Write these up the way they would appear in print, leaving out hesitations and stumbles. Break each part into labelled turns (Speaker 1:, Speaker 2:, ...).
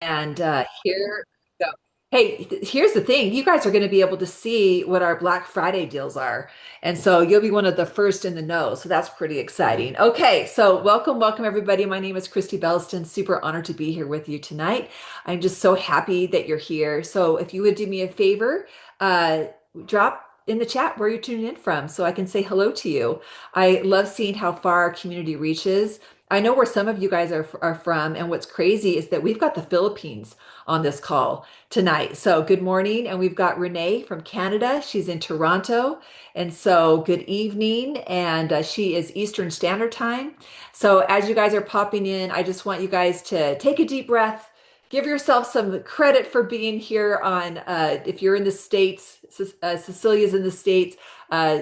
Speaker 1: And here we go. Hey, here's the thing. You guys are going to be able to see what our Black Friday deals are. And so you'll be one of the first in the know. So that's pretty exciting. Okay, so welcome everybody. My name is Kristie Belliston. Super honored to be here with you tonight. I'm just so happy that you're here. So if you would do me a favor, uh, drop in the chat where you're tuning in from so I can say hello to you. I love seeing how far our community reaches. I know where some of you guys are from, and what's crazy is that we've got the Philippines on this call tonight. So good morning, and we've got Renee from Canada. She's in Toronto, and so good evening, and she is Eastern Standard Time. So as you guys are popping in, I just want you guys to take a deep breath. Give yourself some credit for being here on, if you're in the States, Cecilia's in the States. Uh,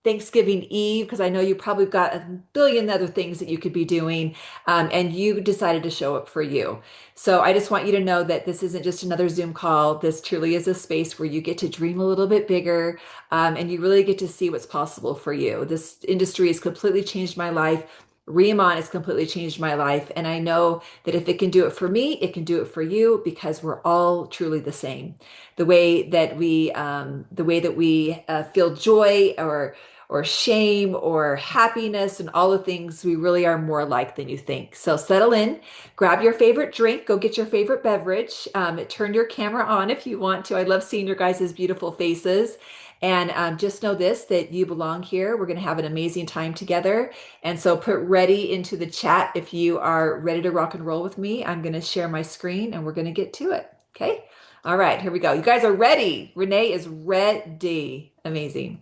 Speaker 1: Thanksgiving Eve, because I know you probably got a billion other things that you could be doing, and you decided to show up for you. So I just want you to know that this isn't just another Zoom call. This truly is a space where you get to dream a little bit bigger, and you really get to see what's possible for you. This industry has completely changed my life. Riman has completely changed my life. And I know that if it can do it for me, it can do it for you because we're all truly the same. The way that we feel joy or shame or happiness and all the things, we really are more alike than you think. So settle in, grab your favorite drink, go get your favorite beverage, turn your camera on if you want to. I love seeing your guys' beautiful faces. And just know this, that you belong here. We're going to have an amazing time together. And so put ready into the chat if you are ready to rock and roll with me. I'm going to share my screen and we're going to get to it. Okay. All right, here we go. You guys are ready. Renee is ready. Amazing.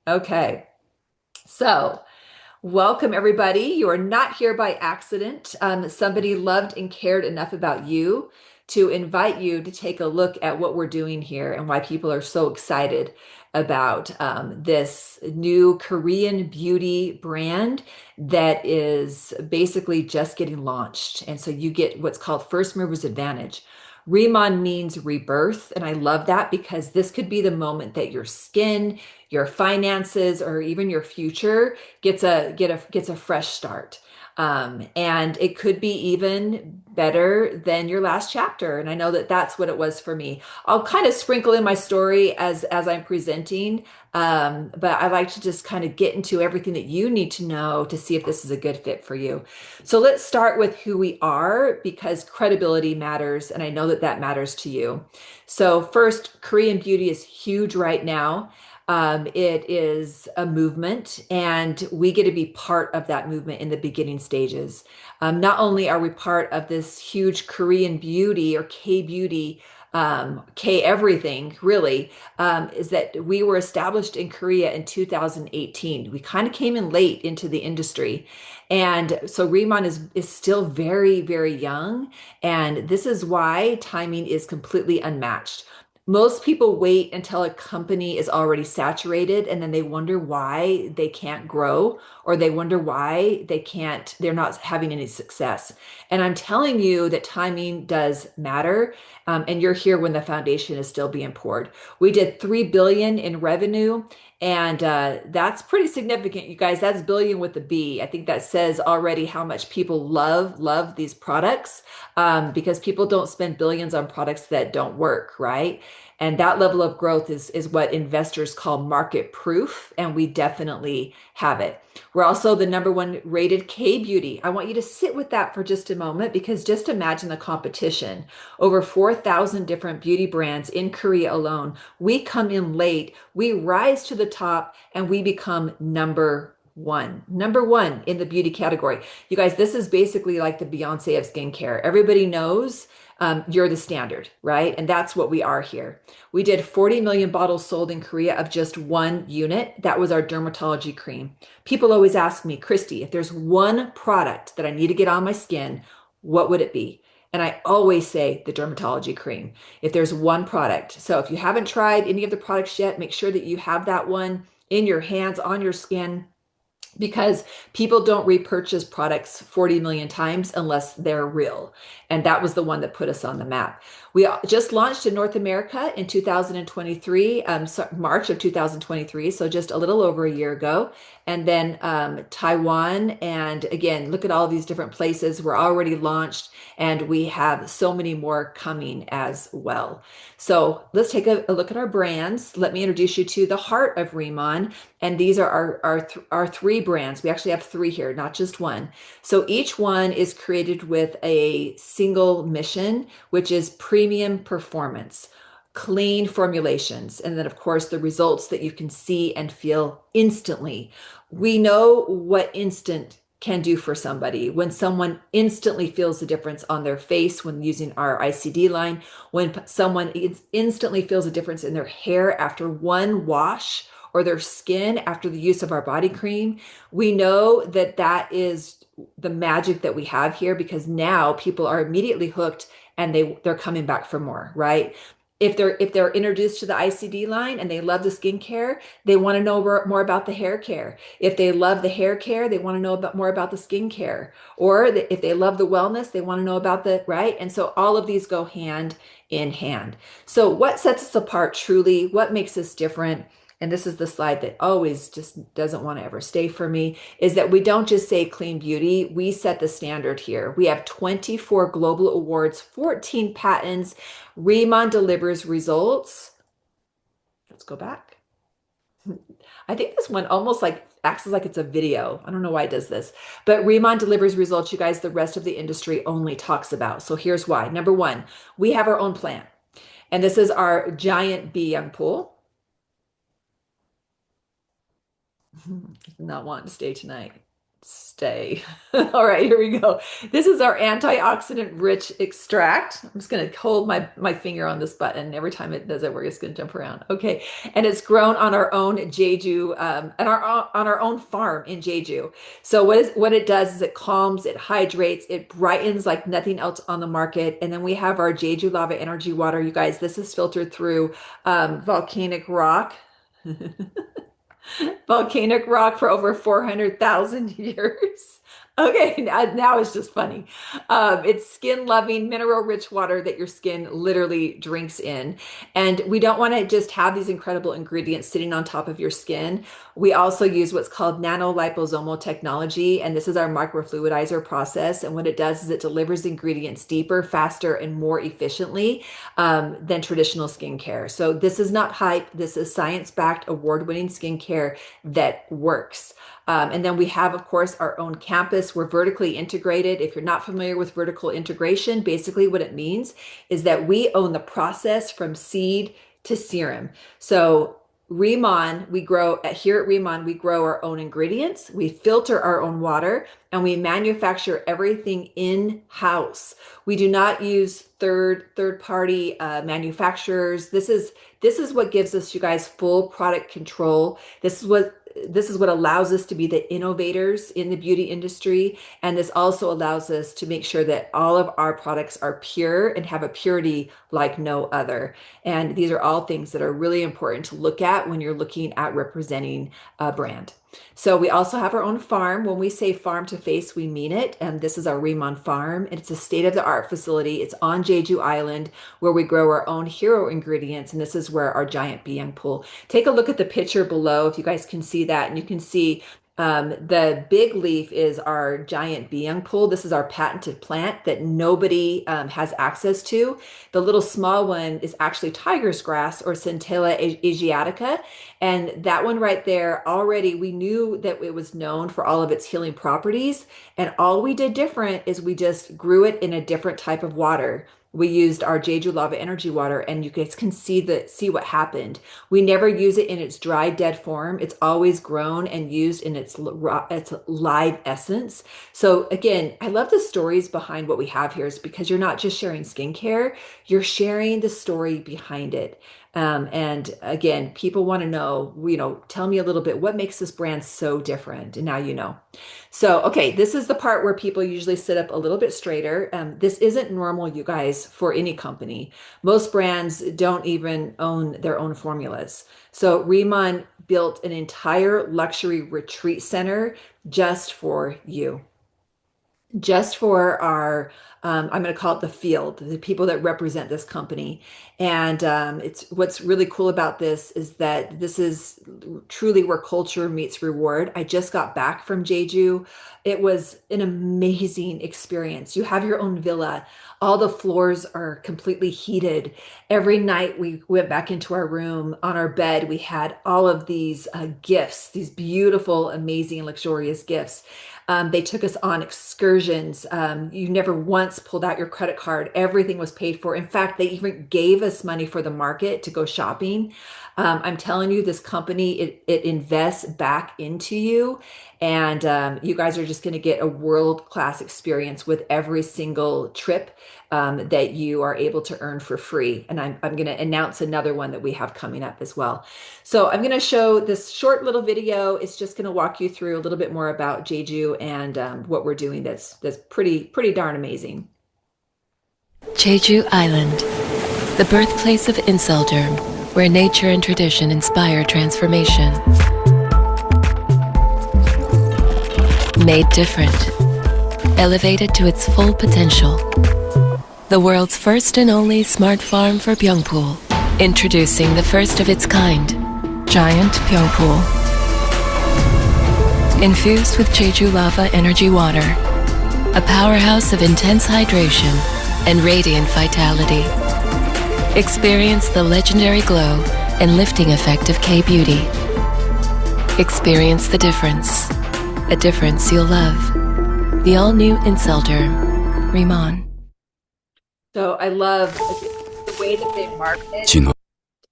Speaker 1: Okay. So, welcome everybody. You are not here by accident. Somebody loved and cared enough about you to invite you to take a look at what we're doing here and why people are so excited about this new Korean beauty brand that is basically just getting launched. And so you get what's called first movers advantage. Riman means rebirth, and I love that because this could be the moment that your skin, your finances, or even your future gets a fresh start. And it could be even better than your last chapter. And I know that that's what it was for me. I'll kind of sprinkle in my story as I'm presenting, but I like to just kind of get into everything that you need to know to see if this is a good fit for you. So let's start with who we are because credibility matters, and I know that that matters to you. So first, Korean beauty is huge right now. It is a movement, and we get to be part of that movement in the beginning stages. Not only are we part of this huge Korean beauty or K beauty, K everything really, is that we were established in Korea in 2018. We kind of came in late into the industry. And so Riman is still very young. And this is why timing is completely unmatched. Most people wait until a company is already saturated and then they wonder why they can't grow or they wonder why they're not having any success. And I'm telling you that timing does matter. And you're here when the foundation is still being poured. We did 3 billion in revenue, and that's pretty significant, you guys. That's billion with a B. I think that says already how much people love these products, because people don't spend billions on products that don't work, right? And that level of growth is what investors call market proof, and we definitely have it. We're also the number one rated K beauty. I want you to sit with that for just a moment because just imagine the competition. Over 4,000 different beauty brands in Korea alone. We come in late, we rise to the top, and we become number one in the beauty category. You guys, this is basically like the Beyonce of skincare. Everybody knows you're the standard, right? And that's what we are here. We did 40 million bottles sold in Korea of just one unit. That was our dermatology cream. People always ask me, Kristie, if there's one product that I need to get on my skin, what would it be? And I always say the dermatology cream. If there's one product. So if you haven't tried any of the products yet, make sure that you have that one in your hands, on your skin. because people don't repurchase products 40 million times unless they're real. And that was the one that put us on the map. We just launched in North America in 2023, March of 2023, so just a little over a year ago. And then Taiwan, and again, look at all these different places. We're already launched, and we have so many more coming as well. So let's take a look at our brands. Let me introduce you to the heart of Riman. And these are our three brands. We actually have three here, not just one. So each one is created with a single mission, which is premium performance, clean formulations, and then, of course, the results that you can see and feel instantly. We know what instant can do for somebody. When someone instantly feels the difference on their face when using our ICD line, when someone instantly feels a difference in their hair after one wash, or their skin after the use of our body cream, we know that that is the magic that we have here, because now people are immediately hooked and they're coming back for more, right? If they're introduced to the ICD line and they love the skincare, they want to know more about the hair care. If they love the hair care, they want to know more about the skincare. Or if they love the wellness, they want to know about the, right? And so all of these go hand in hand. So what sets us apart truly? What makes us different? And this is the slide that always just doesn't want to ever stay for me, is that we don't just say clean beauty, we set the standard here. We have 24 global awards, 14 patents. Riman delivers results. Let's go back. I think this one almost like acts as like it's a video. I don't know why it does this, but Riman delivers results, you guys, the rest of the industry only talks about. So here's why. Number one, we have our own plant, and this is our giant bee young pool. Not wanting to stay tonight. Stay. All right, here we go. This is our antioxidant rich extract. I'm just going to hold my finger on this button. Every time it does it, we're just going to jump around. Okay, and it's grown on our own Jeju, on our own farm in Jeju. So what it does is it calms, it hydrates, it brightens like nothing else on the market. And then we have our Jeju lava energy water. You guys, this is filtered through volcanic rock. Volcanic rock for over 400,000 years. Okay, now it's just funny. It's skin-loving, mineral-rich water that your skin literally drinks in. And we don't want to just have these incredible ingredients sitting on top of your skin. We also use what's called nanoliposomal technology, and this is our microfluidizer process. And what it does is it delivers ingredients deeper, faster, and more efficiently than traditional skincare. So this is not hype. This is science-backed, award-winning skincare that works. And then we have, of course, our own campus. We're vertically integrated. If you're not familiar with vertical integration, basically what it means is that we own the process from seed to serum. So Riman, here at Riman, we grow our own ingredients, we filter our own water, and we manufacture everything in-house. We do not use third-party manufacturers. This is what gives us, you guys, full product control. This is what allows us to be the innovators in the beauty industry. And this also allows us to make sure that all of our products are pure and have a purity like no other. And these are all things that are really important to look at when you're looking at representing a brand. So we also have our own farm. When we say farm to face, we mean it. And this is our Riman farm. It's a state-of-the-art facility. It's on Jeju Island, where we grow our own hero ingredients. And this is where our giant bee young pool. Take a look at the picture below if you guys can see that. And you can see the big leaf is our giant bee young pool. This is our patented plant that nobody has access to. The little small one is actually tiger's grass, or Centella asiatica. And that one right there, already we knew that it was known for all of its healing properties. And all we did different is we just grew it in a different type of water. We used our Jeju lava energy water, and you guys can see what happened. We never use it in its dry, dead form. It's always grown and used in its live essence. So again, I love the stories behind what we have here, is because you're not just sharing skincare, you're sharing the story behind it. And again, people want to know, tell me a little bit, what makes this brand so different? And now you know. So, okay, this is the part where people usually sit up a little bit straighter. This isn't normal, you guys, for any company. Most brands don't even own their own formulas. So, Riman built an entire luxury retreat center just for you, just for our I'm going to call it the field, the people that represent this company. And it's what's really cool about this is that this is truly where culture meets reward. I just got back from Jeju. It was an amazing experience. You have your own villa. All the floors are completely heated. Every night we went back into our room. On our bed, we had all of these gifts, these beautiful, amazing, luxurious gifts. They took us on excursions. You never once pulled out your credit card. Everything was paid for. In fact, they even gave us money for the market to go shopping. I'm telling you, this company, it invests back into you. And you guys are just going to get a world-class experience with every single trip that you are able to earn for free. And I'm going to announce another one that we have coming up as well. So I'm going to show this short little video. It's just going to walk you through a little bit more about Jeju and what we're doing that's pretty darn amazing.
Speaker 2: Jeju Island, the birthplace of Inselderm, where nature and tradition inspire transformation. Made different, elevated to its full potential. The world's first and only smart farm for Pyeongpool. Introducing the first of its kind, Giant Pyeongpool. Infused with Jeju lava energy water, a powerhouse of intense hydration and radiant vitality. Experience the legendary glow and lifting effect of K-Beauty. Experience the difference, a difference you'll love. The all-new Inselderm, Riman.
Speaker 1: So I love the way that they market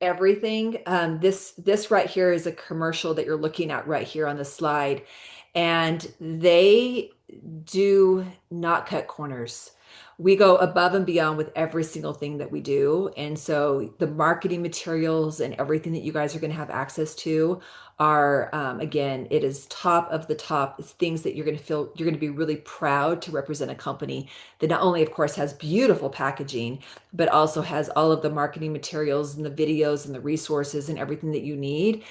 Speaker 1: everything. This right here is a commercial that you're looking at right here on the slide, and they do not cut corners. We go above and beyond with every single thing that we do. And so the marketing materials and everything that you guys are going to have access to are, again, it is top of the top. It's things that you're going to feel, you're going to be really proud to represent a company that not only, of course, has beautiful packaging, but also has all of the marketing materials and the videos and the resources and everything that you need,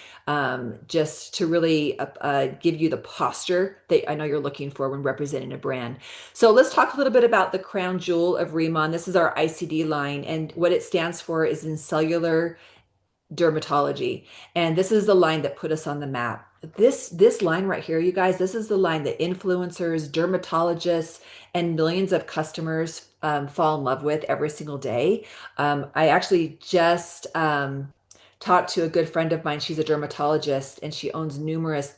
Speaker 1: just to really give you the posture that I know you're looking for when representing a brand. So let's talk a little bit about the crown jewel of Riman. This is our ICD line, and what it stands for is in cellular dermatology. And this is the line that put us on the map. This line right here, you guys, this is the line that influencers, dermatologists, and millions of customers fall in love with every single day. I actually just talked to a good friend of mine. She's a dermatologist and she owns numerous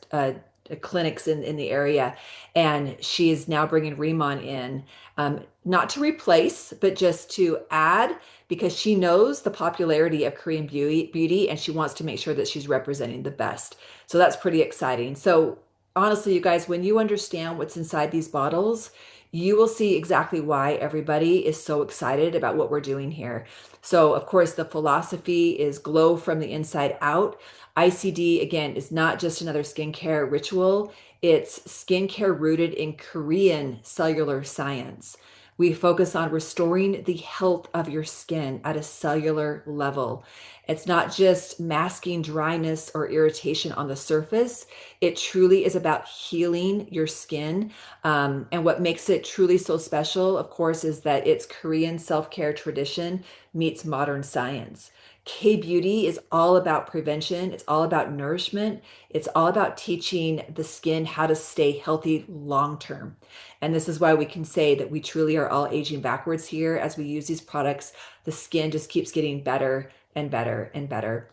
Speaker 1: clinics in the area. And she is now bringing Riman in, not to replace, but just to add, because she knows the popularity of Korean beauty and she wants to make sure that she's representing the best. So that's pretty exciting. So honestly, you guys, when you understand what's inside these bottles, you will see exactly why everybody is so excited about what we're doing here. So of course, the philosophy is glow from the inside out. ICD, again, is not just another skincare ritual. It's skincare rooted in Korean cellular science. We focus on restoring the health of your skin at a cellular level. It's not just masking dryness or irritation on the surface. It truly is about healing your skin. And what makes it truly so special, of course, is that it's Korean self-care tradition meets modern science. K-beauty is all about prevention. It's all about nourishment. It's all about teaching the skin how to stay healthy long term. And this is why we can say that we truly are all aging backwards here. As we use these products, the skin just keeps getting better and better and better.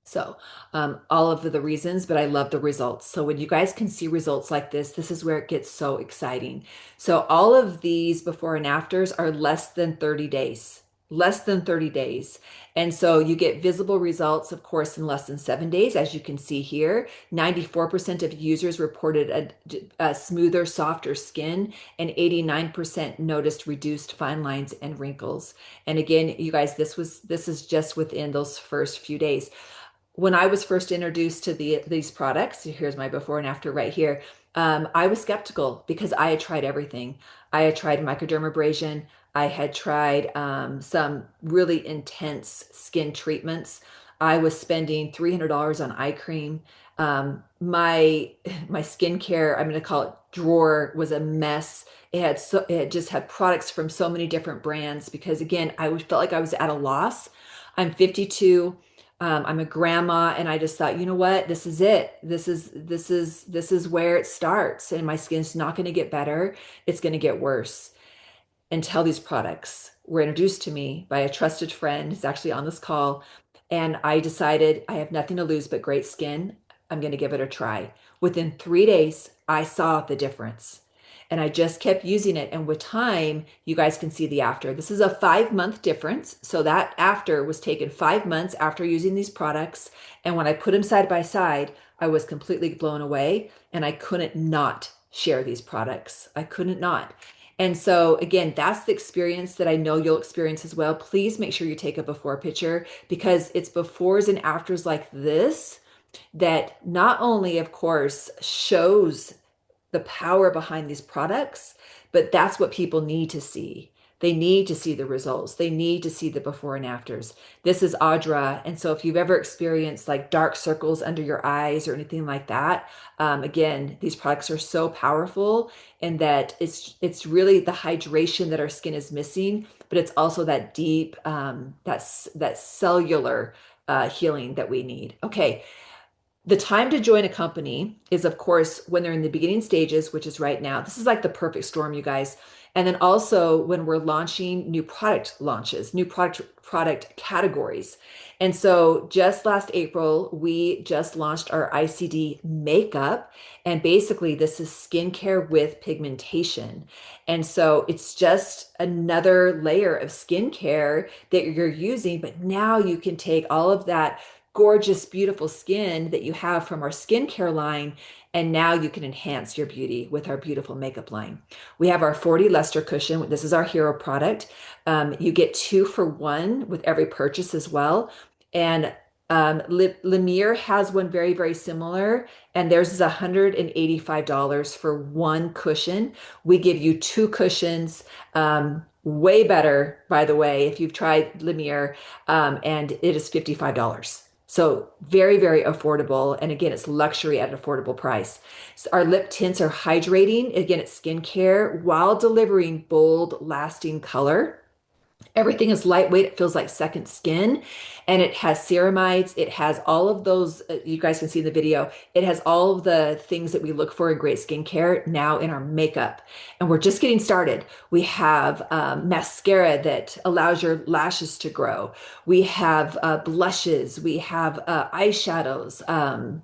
Speaker 1: So all of the reasons, but I love the results. So when you guys can see results like this is where it gets so exciting. So all of these before and afters are less than 30 days. less than 30 days. And so you get visible results, of course, in less than 7 days. As you can see here, 94% of users reported a smoother, softer skin, and 89% noticed reduced fine lines and wrinkles. And again, you guys, this is just within those first few days. When I was first introduced to these products, here's my before and after right here. I was skeptical because I had tried everything. I had tried microdermabrasion. I had tried some really intense skin treatments. I was spending $300 on eye cream. My skincare, I'm going to call it drawer, was a mess. It had just had products from so many different brands because again, felt like I was at a loss. I'm 52. I'm a grandma, and I just thought, you know what? This is it. This is where it starts, and my skin's not going to get better. It's going to get worse until these products were introduced to me by a trusted friend who's actually on this call. And I decided I have nothing to lose but great skin. I'm going to give it a try. Within 3 days, I saw the difference. And I just kept using it. And with time, you guys can see the after. This is a 5 month difference. So that after was taken 5 months after using these products. And when I put them side by side, I was completely blown away. And I couldn't not share these products. I couldn't not. And so, again, that's the experience that I know you'll experience as well. Please make sure you take a before picture because it's befores and afters like this that not only, of course, shows the power behind these products, but that's what people need to see. They need to see the results. They need to see the before and afters. This is Audra. And so if you've ever experienced like dark circles under your eyes or anything like that, again, these products are so powerful in that it's really the hydration that our skin is missing, but it's also that deep, that cellular healing that we need. Okay, the time to join a company is, of course, when they're in the beginning stages, which is right now. This is like the perfect storm, you guys. And then also when we're launching new product launches, new product categories. And so just last April, we just launched our ICD makeup. And basically, this is skincare with pigmentation. And so it's just another layer of skincare that you're using. But now you can take all of that gorgeous, beautiful skin that you have from our skincare line, and now you can enhance your beauty with our beautiful makeup line. We have our 40 luster cushion. This is our hero product. You get 2 for 1 with every purchase as well. And Lemire has one very, very similar, and theirs is $185 for 1 cushion. We give you 2 cushions. Way better, by the way, if you've tried Lemire, and it is $55. So very, very affordable. And again, it's luxury at an affordable price. So our lip tints are hydrating. Again, it's skincare while delivering bold, lasting color. Everything is lightweight. It feels like second skin. And it has ceramides. It has all of those, you guys can see in the video, it has all of the things that we look for in great skincare now in our makeup. And we're just getting started. We have mascara that allows your lashes to grow. We have blushes. We have eyeshadows.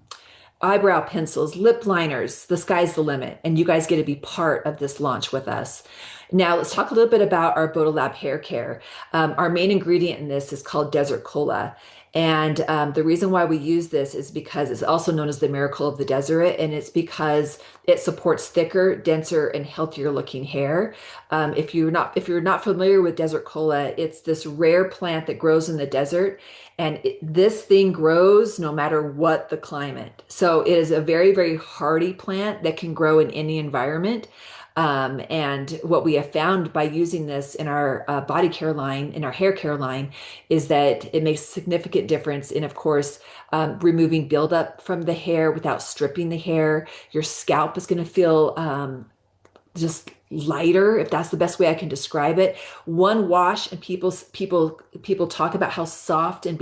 Speaker 1: Eyebrow pencils, lip liners, the sky's the limit. And you guys get to be part of this launch with us. Now, let's talk a little bit about our Bodolab hair care. Our main ingredient in this is called Desert Cola. And the reason why we use this is because it's also known as the miracle of the desert, and it's because it supports thicker, denser, and healthier looking hair. If you're not familiar with Desert Cola, it's this rare plant that grows in the desert, and this thing grows no matter what the climate. So it is a very, very hardy plant that can grow in any environment. And what we have found by using this in our body care line, in our hair care line, is that it makes a significant difference in, of course, removing buildup from the hair without stripping the hair. Your scalp is going to feel just lighter, if that's the best way I can describe it. One wash and people talk about how soft and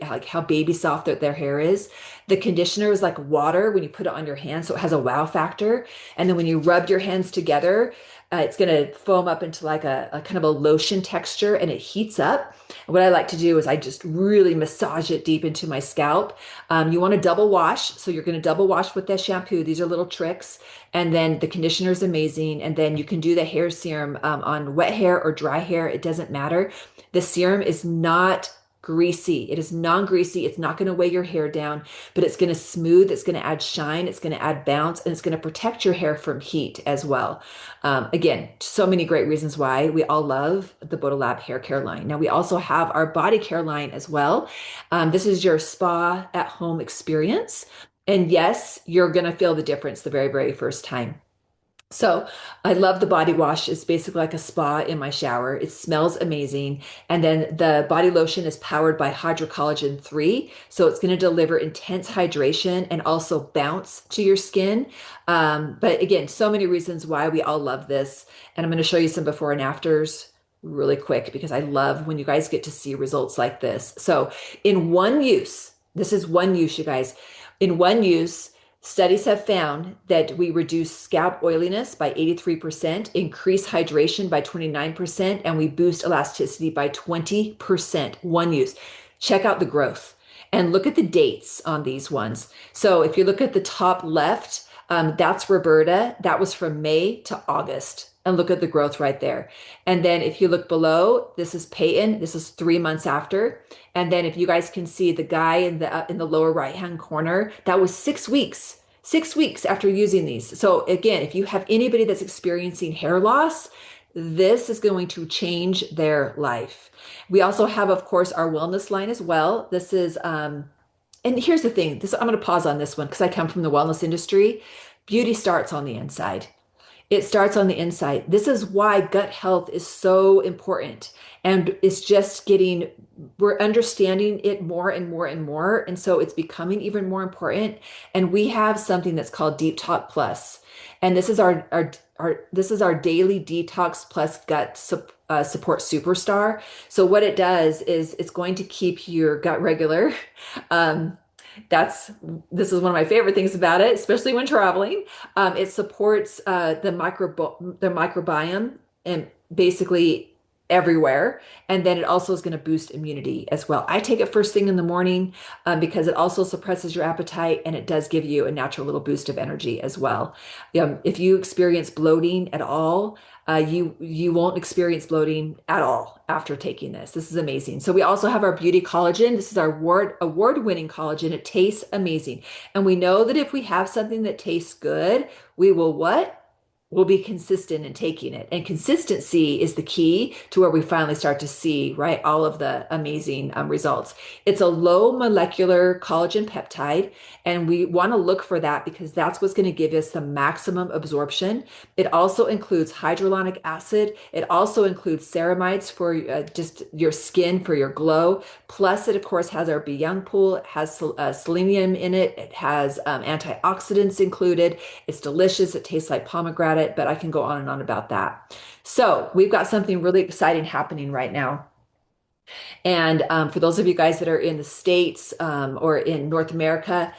Speaker 1: how baby soft their hair is. The conditioner is like water when you put it on your hands, so it has a wow factor. And then when you rub your hands together, It's going to foam up into like a kind of a lotion texture and it heats up. And what I like to do is I just really massage it deep into my scalp. You want to double wash. So you're going to double wash with that shampoo. These are little tricks. And then the conditioner is amazing. And then you can do the hair serum on wet hair or dry hair. It doesn't matter. The serum is not greasy. It is non-greasy. It's not going to weigh your hair down, but it's going to smooth. It's going to add shine. It's going to add bounce, and it's going to protect your hair from heat as well. Again, so many great reasons why we all love the Bodolab hair care line. Now we also have our body care line as well. This is your spa at home experience. And yes, you're going to feel the difference the very, very first time. So I love the body wash. It's basically like a spa in my shower. It smells amazing. And then the body lotion is powered by Hydrocollagen 3. So it's going to deliver intense hydration and also bounce to your skin. But again, so many reasons why we all love this. And I'm going to show you some before and afters really quick because I love when you guys get to see results like this. So in one use, this is one use, you guys. In one use, studies have found that we reduce scalp oiliness by 83%, increase hydration by 29%, and we boost elasticity by 20%. One use. Check out the growth and look at the dates on these ones. So if you look at the top left, that's Roberta. That was from May to August. And look at the growth right there. And then if you look below, this is Peyton. This is 3 months after. And then if you guys can see the guy in the lower right hand corner, that was 6 weeks. 6 weeks after using these. So again, if you have anybody that's experiencing hair loss, this is going to change their life. We also have, of course, our wellness line as well. This is and here's the thing, this I'm going to pause on this one because I come from the wellness industry. Beauty starts on the inside. It starts on the inside. This is why gut health is so important. And it's just we're understanding it more and more and more. And so it's becoming even more important. And we have something that's called Deep Talk Plus. And this is this is our daily detox plus support superstar. So what it does is it's going to keep your gut regular. Um, that's this is one of my favorite things about it, especially when traveling. It supports the microbiome and basically everywhere, and then it also is going to boost immunity as well. I take it first thing in the morning because it also suppresses your appetite and it does give you a natural little boost of energy as well. If you experience bloating at all, you won't experience bloating at all after taking this. This is amazing. So we also have our beauty collagen. This is our award-winning collagen. It tastes amazing. And we know that if we have something that tastes good, we will what? We'll be consistent in taking it. And consistency is the key to where we finally start to see, right, all of the amazing results. It's a low molecular collagen peptide, and we want to look for that because that's what's going to give us the maximum absorption. It also includes hyaluronic acid. It also includes ceramides for just your skin, for your glow. Plus, it, of course, has our Be Young Pool. It has selenium in it. It has antioxidants included. It's delicious. It tastes like pomegranate, but I can go on and on about that. So we've got something really exciting happening right now. And for those of you guys that are in the States or in North America,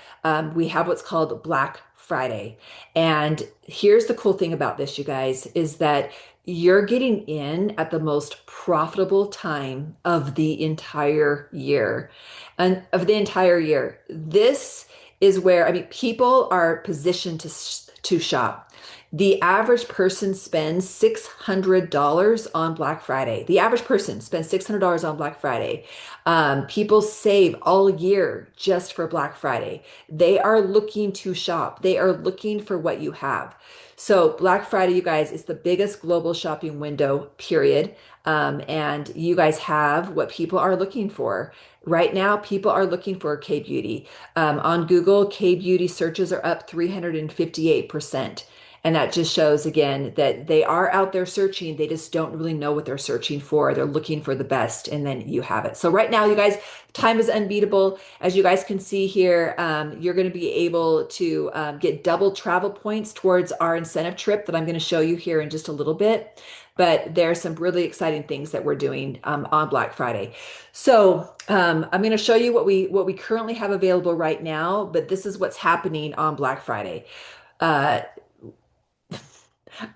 Speaker 1: we have what's called Black Friday. And here's the cool thing about this, you guys, is that you're getting in at the most profitable time of the entire year. And of the entire year. This is where, I mean, people are positioned to shop. The average person spends $600 on Black Friday. The average person spends $600 on Black Friday. People save all year just for Black Friday. They are looking to shop. They are looking for what you have. So Black Friday, you guys, is the biggest global shopping window, period. And you guys have what people are looking for. Right now, people are looking for K-beauty. On Google, K-beauty searches are up 358%. And that just shows again that they are out there searching. They just don't really know what they're searching for. They're looking for the best, and then you have it. So right now, you guys, time is unbeatable. As you guys can see here, you're going to be able to get double travel points towards our incentive trip that I'm going to show you here in just a little bit. But there are some really exciting things that we're doing on Black Friday. So I'm going to show you what we currently have available right now. But this is what's happening on Black Friday. Uh,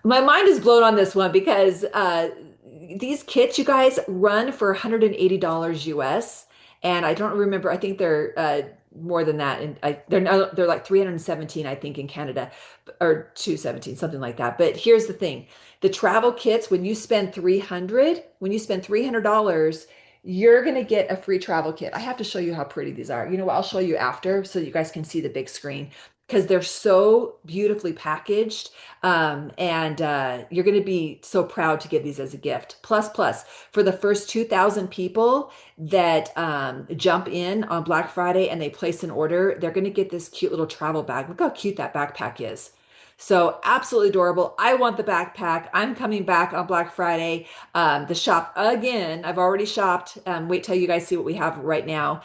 Speaker 1: My mind is blown on this one because these kits, you guys, run for $180 US, and I don't remember. I think they're more than that, and they're like 317, I think, in Canada, or 217, something like that. But here's the thing: the travel kits, when you spend $300, you're gonna get a free travel kit. I have to show you how pretty these are. You know what? I'll show you after so you guys can see the big screen because they're so beautifully packaged. And you're going to be so proud to give these as a gift. Plus, for the first 2,000 people that jump in on Black Friday and they place an order, they're going to get this cute little travel bag. Look how cute that backpack is. So absolutely adorable. I want the backpack. I'm coming back on Black Friday to shop again. I've already shopped. Wait till you guys see what we have right now,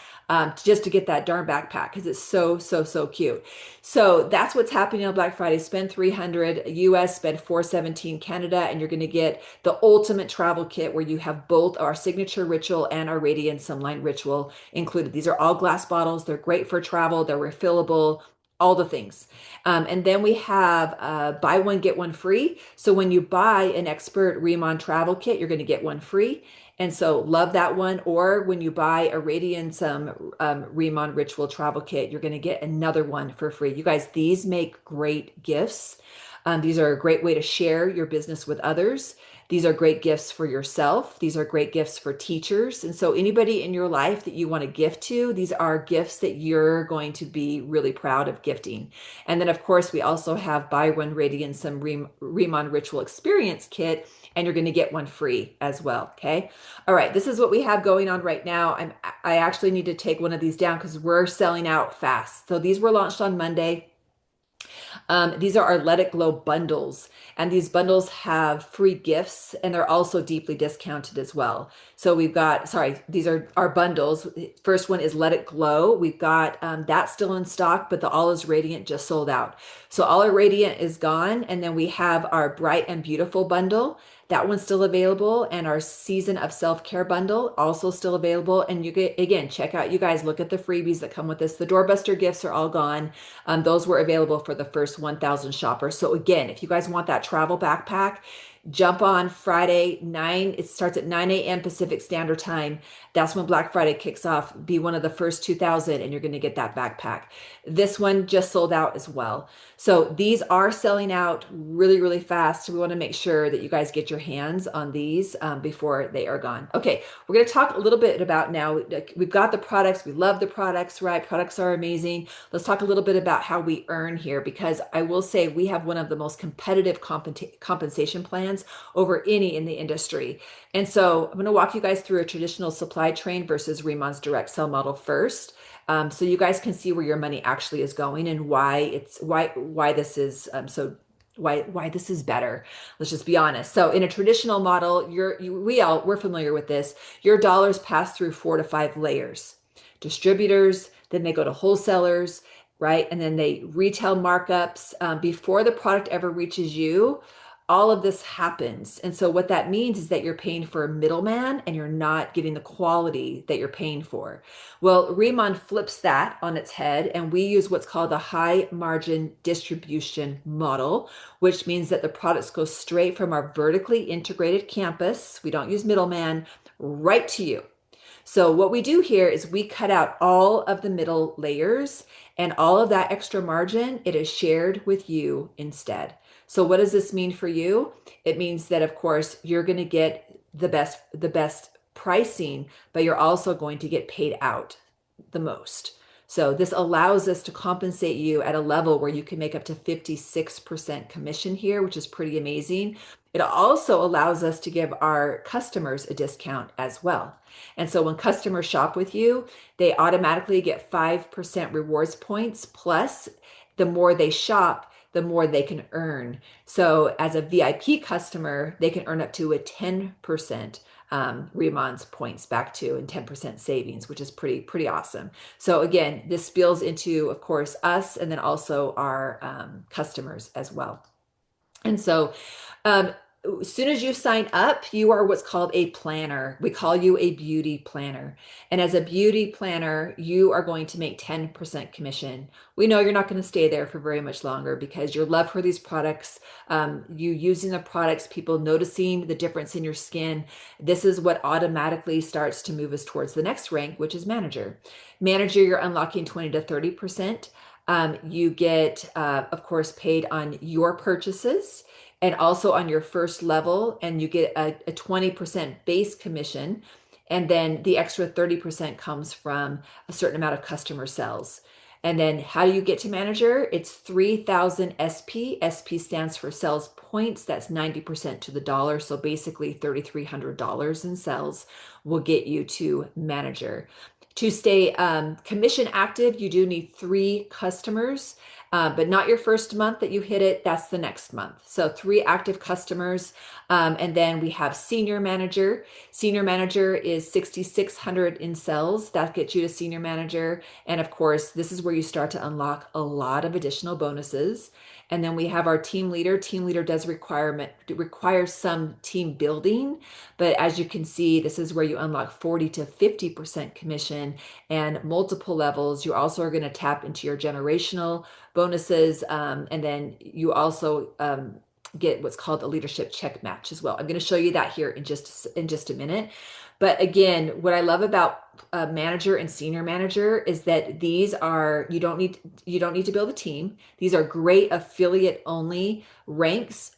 Speaker 1: just to get that darn backpack because it's so cute. So that's what's happening on Black Friday. Spend 300 US, spend 417 Canada, and you're going to get the ultimate travel kit where you have both our signature ritual and our radiant sunlight ritual included. These are all glass bottles. They're great for travel. They're refillable, all the things. And then we have buy one, get one free. So when you buy an expert Riman travel kit, you're going to get one free. And so love that one. Or when you buy a Radiance Riman Ritual Travel Kit, you're going to get another one for free. You guys, these make great gifts. These are a great way to share your business with others. These are great gifts for yourself. These are great gifts for teachers. And so anybody in your life that you want to gift to, these are gifts that you're going to be really proud of gifting. And then, of course, we also have buy one Radiance some Riman Ritual Experience Kit, and you're going to get one free as well. Okay. All right. This is what we have going on right now. I actually need to take one of these down because we're selling out fast. So these were launched on Monday. These are our Let It Glow bundles, and these bundles have free gifts, and they're also deeply discounted as well. So we've got, sorry, these are our bundles. First one is Let It Glow. We've got that still in stock, but the All is Radiant just sold out. So All Are Radiant is gone, and then we have our Bright and Beautiful bundle. That one's still available, and our Season of Self-Care bundle also still available. And you get, again, check out, you guys look at the freebies that come with this. The doorbuster gifts are all gone. Those were available for the first 1,000 shoppers. So again, if you guys want that travel backpack, jump on Friday 9. It starts at 9 a.m. Pacific Standard Time. That's when Black Friday kicks off. Be one of the first 2,000 and you're going to get that backpack. This one just sold out as well. So these are selling out really fast. So we want to make sure that you guys get your hands on these before they are gone. Okay, we're going to talk a little bit about now. We've got the products. We love the products, right? Products are amazing. Let's talk a little bit about how we earn here, because I will say we have one of the most competitive compensation plans over any in the industry. And so I'm going to walk you guys through a traditional supply train versus Riman's direct sell model first. So you guys can see where your money actually is going and why this is why this is better. Let's just be honest. So in a traditional model, we're familiar with this. Your dollars pass through 4 to 5 layers. Distributors, then they go to wholesalers, right? And then they retail markups before the product ever reaches you. All of this happens. And so what that means is that you're paying for a middleman and you're not getting the quality that you're paying for. Well, Riman flips that on its head, and we use what's called a high margin distribution model, which means that the products go straight from our vertically integrated campus. We don't use middleman, right to you. So what we do here is we cut out all of the middle layers, and all of that extra margin, it is shared with you instead. So what does this mean for you? It means that, of course, you're going to get the best pricing, but you're also going to get paid out the most. So this allows us to compensate you at a level where you can make up to 56% commission here, which is pretty amazing. It also allows us to give our customers a discount as well. And so when customers shop with you, they automatically get 5% rewards points. Plus, the more they shop, the more they can earn. So as a VIP customer, they can earn up to a 10% Riman's points back to, and 10% savings, which is pretty awesome. So again, this spills into, of course, us and then also our customers as well. And so as soon as you sign up, you are what's called a planner. We call you a beauty planner. And as a beauty planner, you are going to make 10% commission. We know you're not going to stay there for very much longer because your love for these products, you using the products, people noticing the difference in your skin. This is what automatically starts to move us towards the next rank, which is manager. Manager, you're unlocking 20 to 30%. You get, of course, paid on your purchases and also on your first level, and you get a 20% base commission. And then the extra 30% comes from a certain amount of customer sales. And then how do you get to manager? It's 3,000 SP. SP stands for sales points. That's 90% to the dollar. So basically $3,300 in sales will get you to manager. To stay commission active, you do need 3 customers, but not your first month that you hit it. That's the next month. So 3 active customers. And then we have senior manager. Senior manager is 6,600 in sales. That gets you to senior manager. And of course, this is where you start to unlock a lot of additional bonuses. And then we have our team leader. Team leader does require some team building, but as you can see, this is where you unlock 40 to 50% commission and multiple levels. You also are going to tap into your generational bonuses, and then you also get what's called a leadership check match as well. I'm going to show you that here in just a minute. But again, what I love about manager and senior manager is that these are you don't need to build a team. These are great affiliate only ranks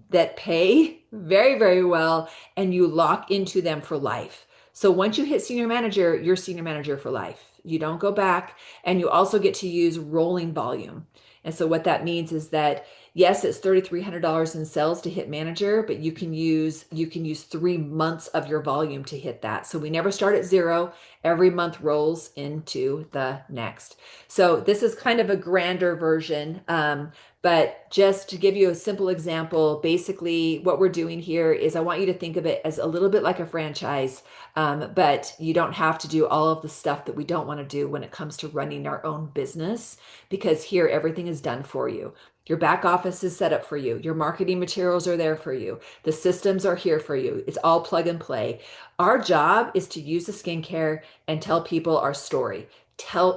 Speaker 1: that pay very, very well, and you lock into them for life. So once you hit senior manager, you're senior manager for life. You don't go back, and you also get to use rolling volume. And so what that means is that yes, it's $3,300 in sales to hit manager, but you can use 3 months of your volume to hit that. So we never start at zero. Every month rolls into the next. So this is kind of a grander version. But just to give you a simple example, basically what we're doing here is I want you to think of it as a little bit like a franchise, but you don't have to do all of the stuff that we don't want to do when it comes to running our own business, because here everything is done for you. Your back office is set up for you. Your marketing materials are there for you. The systems are here for you. It's all plug and play. Our job is to use the skincare and tell people our story,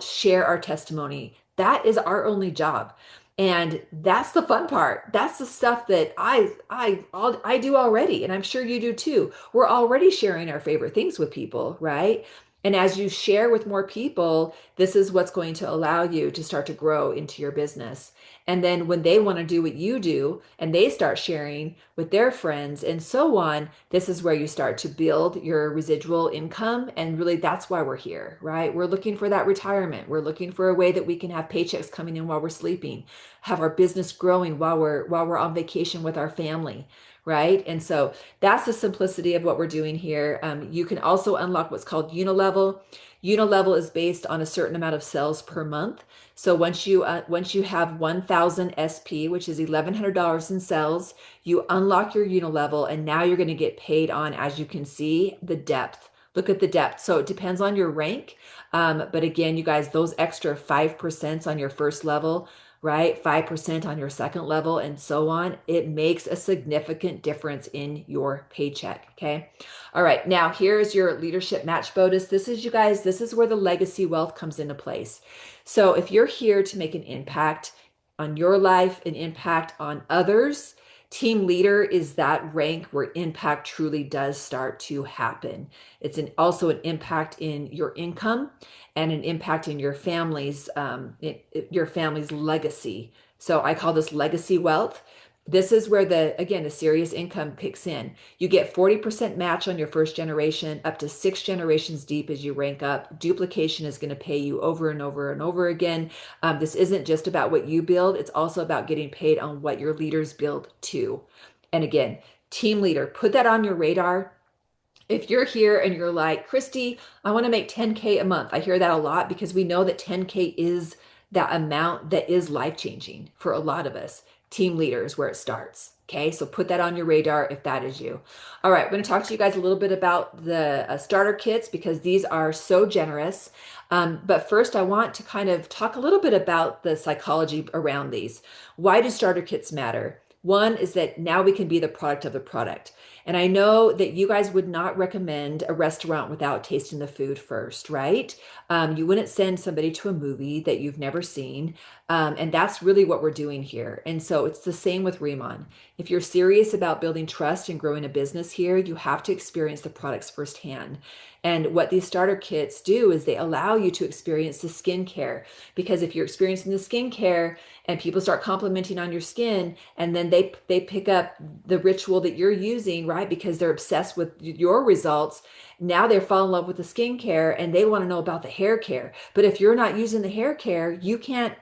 Speaker 1: share our testimony. That is our only job. And that's the fun part. That's the stuff that I do already, and I'm sure you do too. We're already sharing our favorite things with people, right? And as you share with more people, this is what's going to allow you to start to grow into your business. And then when they want to do what you do and they start sharing with their friends and so on, this is where you start to build your residual income. And really, that's why we're here, right? We're looking for that retirement. We're looking for a way that we can have paychecks coming in while we're sleeping, have our business growing while we're on vacation with our family. Right. And so that's the simplicity of what we're doing here. You can also unlock what's called unilevel. Unilevel is based on a certain amount of sales per month. So once you have 1,000 SP, which is $1,100 in sales, you unlock your unilevel, and now you're going to get paid on, as you can see, the depth. Look at the depth. So it depends on your rank. But again, you guys, those extra 5% on your first level, right? 5% on your second level, and so on. It makes a significant difference in your paycheck. Okay. All right. Now here's your leadership match bonus. This is where the legacy wealth comes into place. So if you're here to make an impact on your life, an impact on others, team leader is that rank where impact truly does start to happen. It's also an impact in your income and an impact in your family's legacy. So I call this legacy wealth. This is where the serious income kicks in. You get 40% match on your first generation, up to 6 generations deep as you rank up. Duplication is going to pay you over and over and over again. This isn't just about what you build. It's also about getting paid on what your leaders build too. And again, team leader, put that on your radar. If you're here and you're like, Kristie, I want to make 10K a month. I hear that a lot because we know that 10K is that amount that is life-changing for a lot of us. Team leaders, where it starts. Okay, so put that on your radar if that is you. All right, I'm going to talk to you guys a little bit about the starter kits because these are so generous. But first, I want to kind of talk a little bit about the psychology around these. Why do starter kits matter? One is that now we can be the product of the product. And I know that you guys would not recommend a restaurant without tasting the food first, right? You wouldn't send somebody to a movie that you've never seen. And that's really what we're doing here. And so it's the same with Riman. If you're serious about building trust and growing a business here, you have to experience the products firsthand. And what these starter kits do is they allow you to experience the skincare. Because if you're experiencing the skincare and people start complimenting on your skin, and then they pick up the ritual that you're using, right? Because they're obsessed with your results. Now they fall in love with the skincare and they want to know about the hair care. But if you're not using the hair care, you can't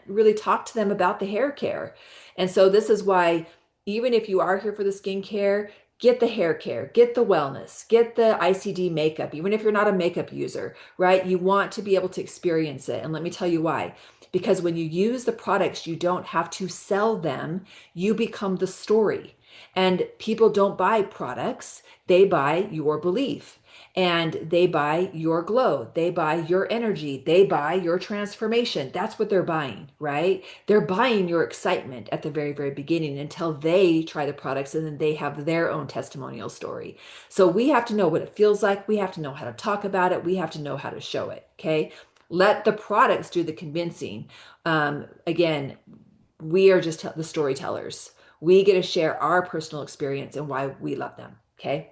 Speaker 1: really talk to them about the hair care. And so this is why even if you are here for the skincare, get the hair care, get the wellness, get the ICD makeup, even if you're not a makeup user, right? You want to be able to experience it. And let me tell you why. Because when you use the products, you don't have to sell them, you become the story. And people don't buy products, they buy your belief. And they buy your glow. They buy your energy. They buy your transformation. That's what they're buying, right? They're buying your excitement at the very, very beginning until they try the products and then they have their own testimonial story. So we have to know what it feels like. We have to know how to talk about it. We have to know how to show it. Okay. Let the products do the convincing. Again, we are just the storytellers. We get to share our personal experience and why we love them. Okay.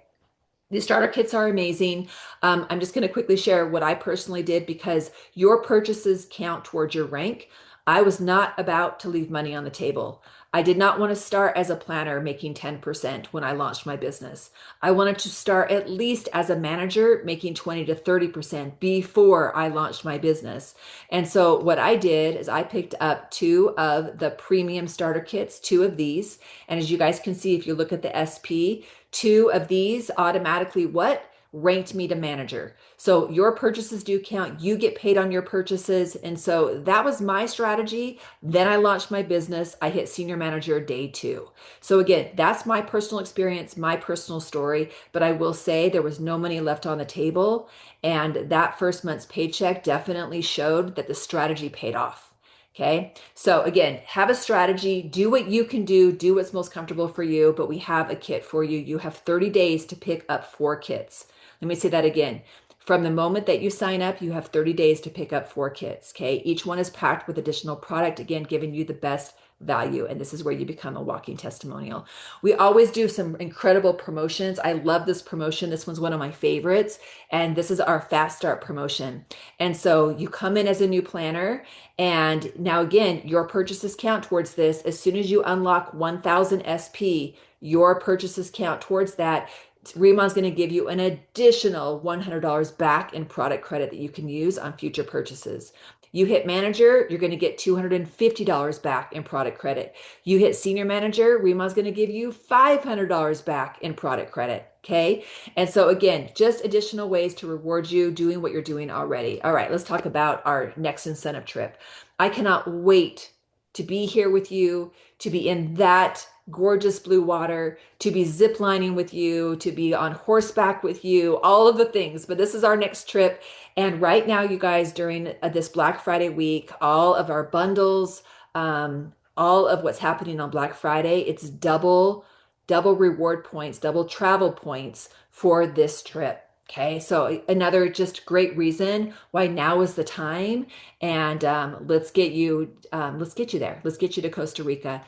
Speaker 1: These starter kits are amazing. I'm just going to quickly share what I personally did because your purchases count towards your rank. I was not about to leave money on the table. I did not want to start as a planner making 10% when I launched my business. I wanted to start at least as a manager making 20 to 30% before I launched my business. And so what I did is I picked up two of the premium starter kits, two of these. And as you guys can see, if you look at the SP, two of these automatically what? Ranked me to manager. So your purchases do count. You get paid on your purchases. And so that was my strategy. Then I launched my business. I hit senior manager day 2. So again, that's my personal experience, my personal story. But I will say there was no money left on the table. And that first month's paycheck definitely showed that the strategy paid off. Okay. So again, have a strategy, do what you can do what's most comfortable for you, but we have a kit for you. You have 30 days to pick up 4 kits. Let me say that again. From the moment that you sign up, you have 30 days to pick up 4 kits. Okay. Each one is packed with additional product, again, giving you the best value. And this is where you become a walking testimonial. We always do some incredible promotions. I love this promotion. This one's one of my favorites. And this is our fast start promotion. And so you come in as a new planner. And now again, your purchases count towards this. As soon as you unlock 1,000 SP, your purchases count towards that. Rimon's going to give you an additional $100 back in product credit that you can use on future purchases. You hit manager, you're going to get $250 back in product credit. You hit senior manager, Rimon's going to give you $500 back in product credit. Okay. And so again, just additional ways to reward you doing what you're doing already. All right, let's talk about our next incentive trip. I cannot wait to be here with you, to be in that gorgeous blue water, to be ziplining with you, to be on horseback with you, all of the things. But this is our next trip. And right now, you guys, during this Black Friday week, all of our bundles, all of what's happening on Black Friday, it's double reward points, double travel points for this trip. Okay, so another just great reason why now is the time, and let's get you there. Let's get you to Costa Rica.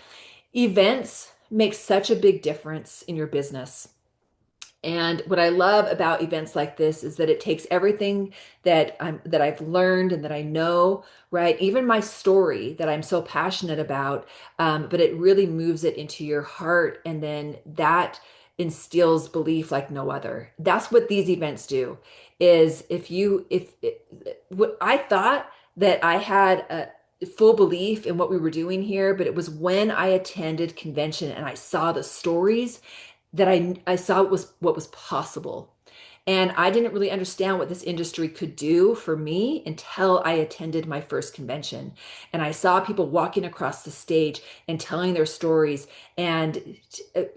Speaker 1: Events make such a big difference in your business. And what I love about events like this is that it takes everything that I've learned and that I know, right? Even my story that I'm so passionate about, but it really moves it into your heart, and then that instills belief like no other. That's what these events do. Is what I thought that I had a full belief in what we were doing here, but it was when I attended convention and I saw the stories that I saw what was possible. And I didn't really understand what this industry could do for me until I attended my first convention. And I saw people walking across the stage and telling their stories and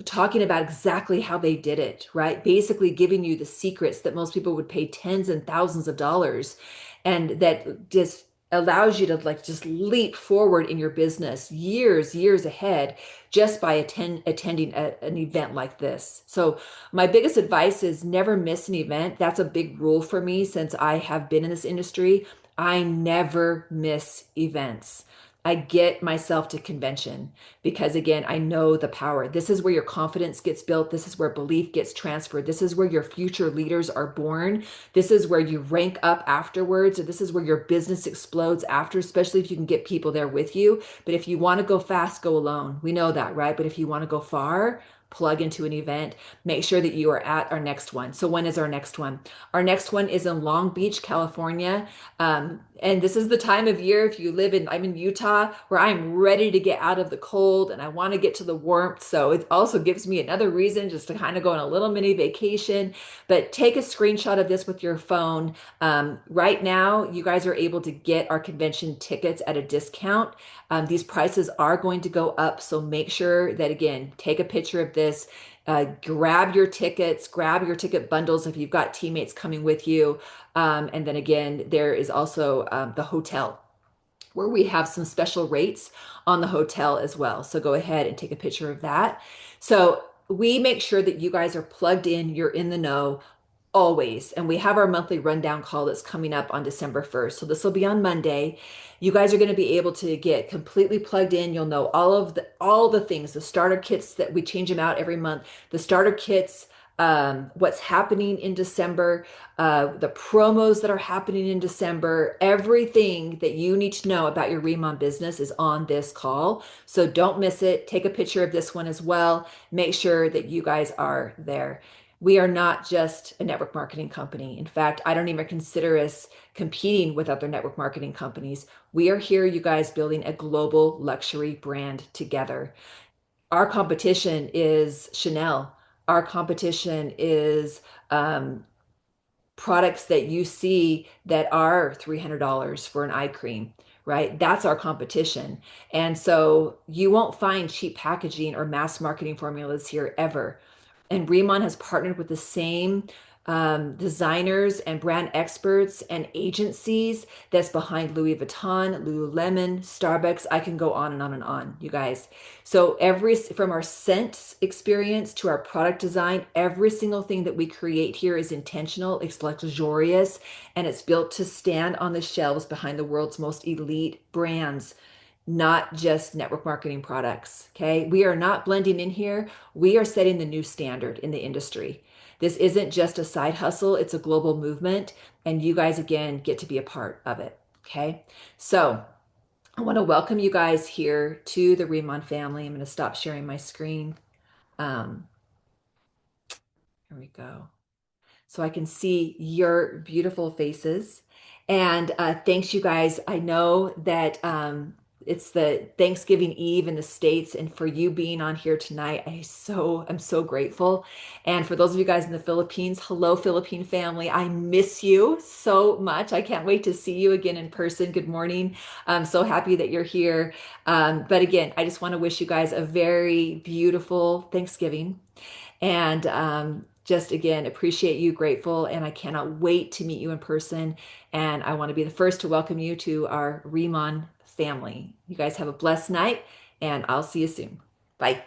Speaker 1: talking about exactly how they did it, right? Basically giving you the secrets that most people would pay tens and thousands of dollars. And that just allows you to like just leap forward in your business years ahead just by attending an event like this. So my biggest advice is never miss an event. That's a big rule for me since I have been in this industry. I never miss events. I get myself to convention because again, I know the power. This is where your confidence gets built. This is where belief gets transferred. This is where your future leaders are born. This is where you rank up afterwards, or this is where your business explodes after, especially if you can get people there with you. But if you want to go fast, go alone. We know that, right? But if you want to go far, plug into an event. Make sure that you are at our next one. So when is our next one? Our next one is in Long Beach, California. And this is the time of year if you live in, I'm in Utah, where I'm ready to get out of the cold and I want to get to the warmth. So it also gives me another reason just to kind of go on a little mini vacation. But take a screenshot of this with your phone. Right now, you guys are able to get our convention tickets at a discount. These prices are going to go up. So make sure that, again, take a picture of this. Grab your tickets, grab your ticket bundles if you've got teammates coming with you. And then again, there is also the hotel where we have some special rates on the hotel as well. So go ahead and take a picture of that. So we make sure that you guys are plugged in, you're in the know always. And we have our monthly rundown call that's coming up on December 1st. So this will be on Monday. You guys are going to be able to get completely plugged in. You'll know all the things, the starter kits that we change them out every month, the starter kits, what's happening in December, the promos that are happening in December, everything that you need to know about your Riman business is on this call. So don't miss it. Take a picture of this one as well. Make sure that you guys are there. We are not just a network marketing company. In fact, I don't even consider us competing with other network marketing companies. We are here, you guys, building a global luxury brand together. Our competition is Chanel. Our competition is products that you see that are $300 for an eye cream, right? That's our competition. And so you won't find cheap packaging or mass marketing formulas here ever. And Riman has partnered with the same designers and brand experts and agencies that's behind Louis Vuitton, Lululemon, Starbucks. I can go on and on and on, you guys. So from our scent experience to our product design, every single thing that we create here is intentional, it's luxurious, and it's built to stand on the shelves behind the world's most elite brands, not just network marketing products. Okay. We are not blending in here. We are setting the new standard in the industry. This isn't just a side hustle, it's a global movement. And you guys, again, get to be a part of it. Okay. So I want to welcome you guys here to the Riman family. I'm going to stop sharing my screen. Um, here we go, so I can see your beautiful faces. And thanks, you guys. I know that it's the Thanksgiving Eve in the States, and for you being on here tonight, I'm so grateful. And for those of you guys in the Philippines, hello, Philippine family. I miss you so much. I can't wait to see you again in person. Good morning. I'm so happy that you're here. But again, I just want to wish you guys a very beautiful Thanksgiving. And just again, appreciate you, grateful, and I cannot wait to meet you in person. And I want to be the first to welcome you to our Riman family. You guys have a blessed night, and I'll see you soon. Bye.